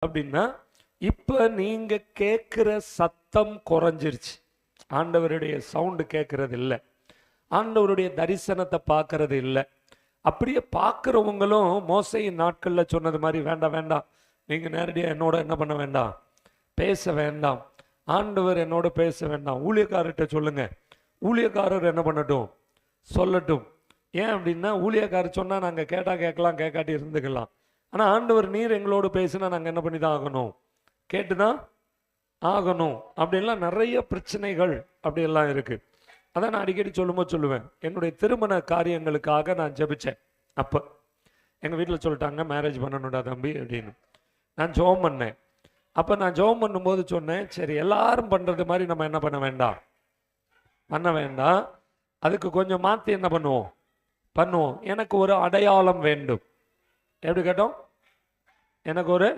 அப்படின்னா இப்போ நீங்க கேட்குற சத்தம் குறைஞ்சிருச்சு. ஆண்டவருடைய சவுண்டு கேட்கறது இல்லை, ஆண்டவருடைய தரிசனத்தை பார்க்கறது இல்லை. அப்படியே பார்க்குறவங்களும் மோசையின் நாட்களில் சொன்னது மாதிரி வேண்டாம் வேண்டாம், நீங்கள் நேரடியாக என்னோட என்ன பண்ண வேண்டாம், பேச வேண்டாம், ஆண்டவர் என்னோட பேச வேண்டாம், ஊழியக்காரர்கிட்ட சொல்லுங்க, ஊழியக்காரர் என்ன பண்ணட்டும் சொல்லட்டும். ஏன் அப்படின்னா ஊழியக்காரர் சொன்னால் நாங்கள் கேட்டால் கேட்கலாம், கேட்காட்டி இருந்துக்கலாம். ஆனால் ஆண்டவர் நீர் எங்களோடு பேசுனா நாங்கள் என்ன பண்ணி தான் ஆகணும், கேட்டு தான் ஆகணும். அப்படின்லாம் நிறைய பிரச்சனைகள் அப்படியெல்லாம் இருக்குது. அதான் நான் அடிக்கடி சொல்லுவேன், என்னுடைய திருமண காரியங்களுக்காக நான் ஜெபிச்சேன். அப்போ எங்கள் வீட்டில் சொல்லிட்டாங்க மேரேஜ் பண்ணணும்டா தம்பி அப்படின்னு. நான் ஜெபம் பண்ணேன். அப்போ நான் ஜெபம் பண்ணும்போது சொன்னேன், சரி எல்லாரும் பண்ணுறது மாதிரி நம்ம என்ன பண்ண வேண்டாம், அதுக்கு கொஞ்சம் மாற்றி என்ன பண்ணுவோம், எனக்கு ஒரு அடையாளம் வேண்டும். எப்படி கேட்டோம், எனக்கு ஒரு